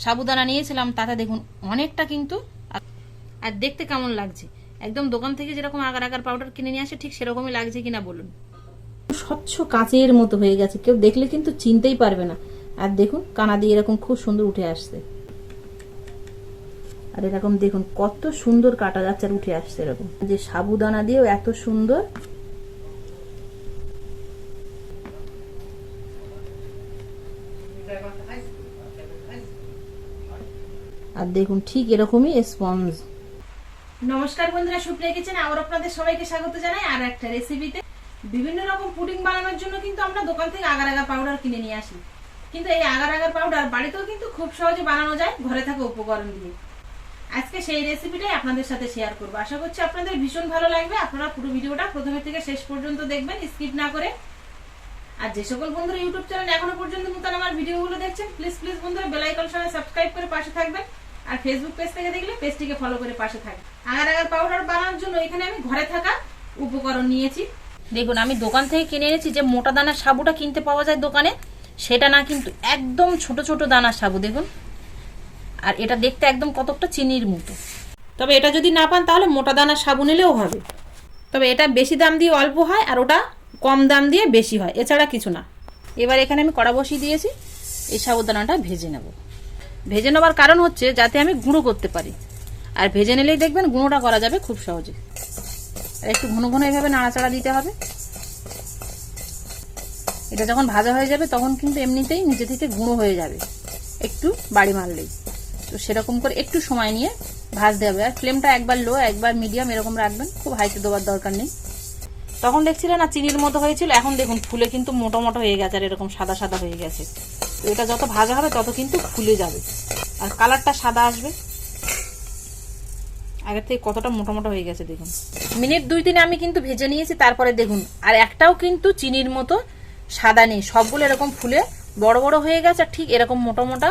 সাবুদানা নিয়েছিলাম তাতে দেখুন অনেকটা কিন্তু, আর দেখতে কেমন লাগছে একদম দোকান থেকে যেরকম আগার আগার পাউডার কিনে নিয়ে আসে ঠিক সেরকমই লাগছে কিনা বলুন। স্বচ্ছ কাঁচের মতো হয়ে গেছে, কেউ দেখলে কিন্তু চিনতেই পারবে না। আর দেখুন কানা দিয়ে এরকম খুব সুন্দর উঠে আসছে, আর এরকম দেখুন কত সুন্দর কাটা যাচ্ছে আর উঠে আসছে এরকম, যে সাবুদানা দিয়েও এত সুন্দর। আর দেখুন ঠিক এরকমই স্পঞ্জ। নমস্কার বন্ধুরা, সুপ্রিয়া কিচেনে আবার আপনাদের সবাইকে স্বাগত জানাই আর একটা রেসিপিতে। বিভিন্ন রকম পুডিং বানানোর জন্য কিন্তু আমরা দোকান থেকে আগার আগার পাউডার কিনে নিয়ে আসি, কিন্তু এই আগার আগার পাউডার বাড়িতেও কিন্তু খুব সহজে বানানো যায় ঘরে থাকা উপকরণ দিয়ে। আজকে সেই রেসিপিটাই আপনাদের সাথে শেয়ার করবো। আশা করছি আপনাদের ভীষণ ভালো লাগবে। আপনারা পুরো ভিডিওটা প্রথমে থেকে শেষ পর্যন্ত দেখবেন, স্কিপ না করে। আর যে সকল বন্ধুরা ইউটিউব চ্যানেল এখনো পর্যন্ত নতুন আমার ভিডিওগুলো দেখছেন, প্লিজ বন্ধুরা বেল আইকন সঙ্গে সাবস্ক্রাইব করে পাশে থাকবেন। আর ফেসবুক পেজ থেকে দেখলে পেজটিকে ফলো করে পাশে থাকবেন। আগার আগার পাউডার বানানোর জন্য এখানে আমি ঘরে থাকা উপকরণ নিয়েছি। দেখুন আমি দোকান থেকে কিনে এনেছি যে মোটা দানার সাবুটা কিনতে পাওয়া যায় দোকানে, সেটা না, কিন্তু একদম ছোট ছোট দানার সাবু দেখুন। আর এটা দেখতে একদম কতকটা চিনির মতো। তবে এটা যদি না পান তাহলে মোটা দানার সাবু নিলেও হবে, তবে এটা বেশি দাম দিয়ে অল্প হয় আর ওটা কম দাম দিয়ে বেশি হয়, এছাড়া কিছু না। এবার এখানে আমি কড়া বসিয়ে দিয়েছি, এই সাবুদানাটা ভেজে নেব। ভেজে নেবার কারণ হচ্ছে যাতে আমি গুঁড়ো করতে পারি, আর ভেজে নিলেই দেখবেন গুঁড়োটা করা যাবে খুব সহজে। আর একটু ঘন ঘন এইভাবে নাড়াচাড়া দিতে হবে। এটা যখন ভাজা হয়ে যাবে তখন কিন্তু এমনিতেই নিচে থেকে গুঁড়ো হয়ে যাবে, একটু বাড়ি মারলেই। তো সেরকম করে একটু সময় নিয়ে ভাজতে হবে। আর ফ্লেমটা একবার লো একবার মিডিয়াম এরকম রাখবেন, খুব হাইতে দেওয়ার দরকার নেই। তখন দেখছিলেন না চিনির মতো হয়েছিল, এখন দেখুন ফুলে কিন্তু মোটো মোটো হয়ে গেছে আর এরকম সাদা সাদা হয়ে গেছে। তো এটা যত ভাজা হবে তত কিন্তু ফুলে যাবে আর কালারটা সাদা আসবে। আগের থেকে কতটা মোটো মোটো হয়ে গেছে দেখুন। মিনিট 2-3 আমি কিন্তু ভেজে নিয়েছি, তারপরে দেখুন আর একটাও কিন্তু চিনির মতো সাদা নেই, সবগুলো এরকম ফুলে বড় বড় হয়ে গেছে। আর ঠিক এরকম মোটা মোটা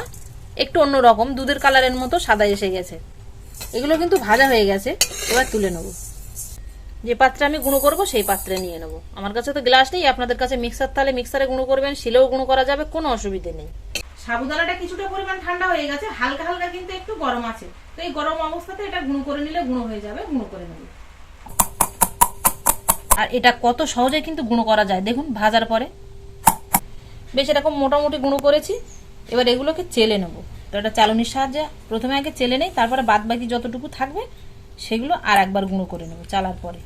একটু অন্যরকম দুধের কালারের মতো সাদা এসে গেছে। এগুলো কিন্তু ভাজা হয়ে গেছে। এবার তুলে নেব। যে পাত্রে আমি গুঁড়ো করবো সেই পাত্রে নিয়ে নেব। আমার কাছে তো গ্লাস নেই, আপনাদের কাছে মিক্সার থাকলে মিক্সারে গুঁড়ো করবেন, শিলেও গুঁড়ো করা যাবে, কোনো অসুবিধে নেই। সাবুদানাটা কিছুটা পরিমাণ ঠান্ডা হয়ে গেছে, হালকা হালকা কিন্তু একটু গরম আছে। তো এই গরম অবস্থাতে এটা গুঁড়ো করে নিলে গুঁড়ো হয়ে যাবে, গুঁড়ো করে নেব। আর এটা কত সহজে কিন্তু গুঁড়ো করা যায় দেখুন ভাজার পরে। বেশ এরকম মোটামুটি গুঁড়ো করেছি। এবার এগুলোকে চেলে নেব। তো এটা চালনির সাহায্যে প্রথমে আগে চেলে নেই, তারপরে বাদ বাকি যতটুকু থাকবে সেগুলো আর একবার গুঁড়ো করে নেব চালার পরে।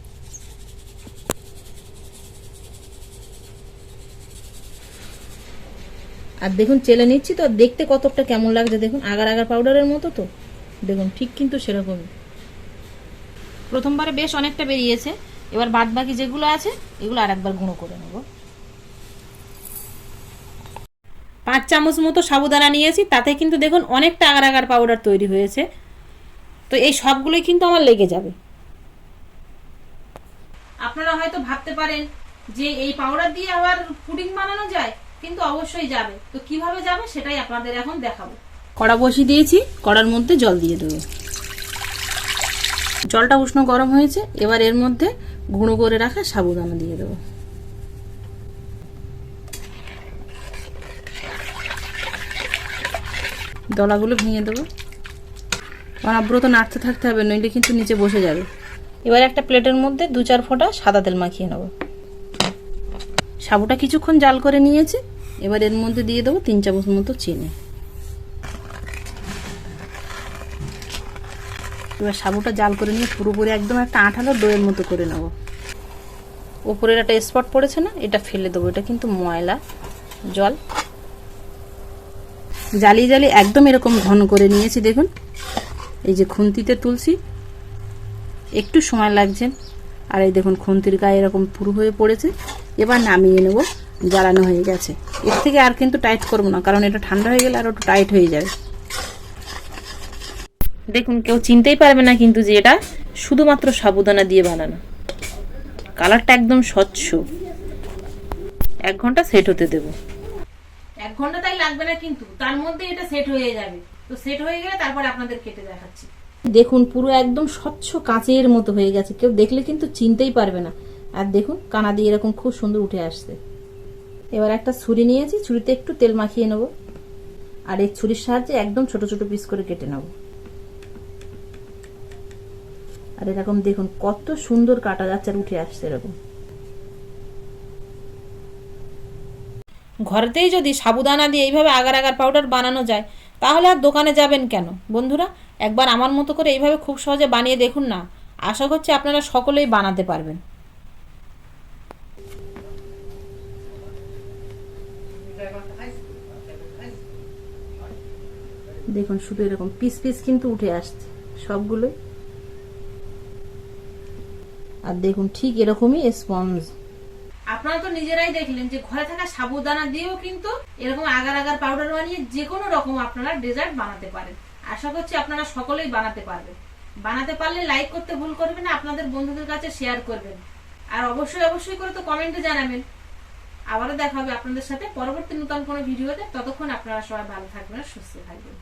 আর দেখুন চেলে নিচ্ছি তো দেখতে কতটা কেমন লাগছে দেখুন, আগার আগার পাউডারের মতো। তো দেখুন ঠিক কিন্তু সেরকমই। প্রথমবারে বেশ অনেকটা বেরিয়েছে। এবার বাদ বাকি যেগুলো আছে এগুলো আর একবার গুঁড়ো করে নেব। 5 চামচ মতো সাবুদানা নিয়েছি, তাতে কিন্তু দেখুন অনেকটা আগার আগার পাউডার তৈরি হয়েছে। তো এই সবগুলোই কিন্তু আমার লেগে যাবে। আপনারা হয়তো ভাবতে পারেন যে এই পাউডার দিয়ে আবার পুডিং বানানো যায়, কিন্তু অবশ্যই যাবে। তো কিভাবে যাবে সেটাই আপনাদের এখন দেখাবো। কড়া বসিয়ে দিয়েছি, কড়ার মধ্যে জল দিয়ে দেবো। জলটা উষ্ণ গরম হয়েছে, এবার এর মধ্যে গুঁড়ো করে রাখা সাবুদানা দিয়ে দেবো। দলাগুলো ভেঙে দেবো। অনবরত নাড়তে থাকতে হবে, নইলে কিন্তু নিচে বসে যাবে। এবার একটা প্লেটের মধ্যে 2-4 ফোঁটা সাদা তেল মাখিয়ে নেব। সাবুটা কিছুক্ষণ জাল করে নিয়েছি, এবার এর মধ্যে দিয়ে দেবো 3 চামচ মতো চিনি। এবার সাবুটা জাল করে নিয়ে পুরোপুরি একদম একটা আঠালো দইয়ের মতো করে নেব। ওপরের একটা স্পট পড়েছে না, এটা ফেলে দেবো, এটা কিন্তু ময়লা জল। জ্বালিয়ে জ্বালিয়ে একদম এরকম ঘন করে নিয়েছি দেখুন। এই যে খুন্তিতে তুলছি, একটু সময় লাগছে। আর এই দেখুন খুন্তির গায়ে এরকম পুরো হয়ে পড়েছে। এবার নামিয়ে নেব, জ্বালানো হয়ে গেছে। এর থেকে আর কিন্তু টাইট করবো না, কারণ এটা ঠান্ডা হয়ে গেলে আর একটু টাইট হয়ে যাবে। দেখুন কেউ চিনতেই পারবে না কিন্তু যে এটা শুধুমাত্র সাবুদানা দিয়ে বানানো। কালারটা একদম স্বচ্ছ। 1 ঘন্টা সেট হতে দেব। 1 ঘন্টা তাই লাগবে না, কিন্তু তার মধ্যে এটা সেট হয়ে যাবে। তো সেট হয়ে গেলে তারপরে আপনাদের কেটে দেখাচ্ছি। দেখুন পুরো একদম স্বচ্ছ কাঁচের মতো হয়ে গেছে, কেউ দেখলে কিন্তু চিনতেই পারবে না। আর দেখুন কানা দিয়ে এরকম খুব সুন্দর উঠে আসছে। এবার একটা ছুরি নিয়েছি, ছুরিতে একটু তেল মাখিয়ে নেব। আর এই ছুরির সাহায্যে একদম ছোট ছোট পিস করে কেটে নেব। আর এরকম দেখুন কত সুন্দর কাটা যাচ্ছে আর উঠে আসছে এরকম। ঘরেতেই যদি সাবুদানা দিয়ে এইভাবে আগার আগার পাউডার বানানো যায় তাহলে আর দোকানে যাবেন কেন? বন্ধুরা, একবার আমার মতো করে এইভাবে খুব সহজে বানিয়ে দেখুন না। আশা করছি আপনারা সকলেই বানাতে পারবেন। দেখুন শুধু এরকম পিস পিস কিন্তু উঠে আসছে সবগুলোই। আর দেখুন ঠিক এরকমই স্পঞ্জ। আপনারা তো নিজেরাই দেখলেন যে ঘরে থাকা সাবুদানা দিয়েও কিন্তু এরকম আগার আগার পাউডার বানিয়ে যে কোনো রকম আপনারা ডেজার্ট বানাতে পারেন। আশা করছি আপনারা সকলেই বানাতে পারবেন। বানাতে পারলে লাইক করতে ভুল করবেন না, আপনাদের বন্ধুদের কাছে শেয়ার করবেন। আর অবশ্যই করে তো কমেন্টে জানাবেন। আবারও দেখা হবে আপনাদের সাথে পরবর্তী নতুন কোনো ভিডিওতে। ততক্ষণ আপনারা সবাই ভালো থাকবেন আর সুস্থ থাকবেন।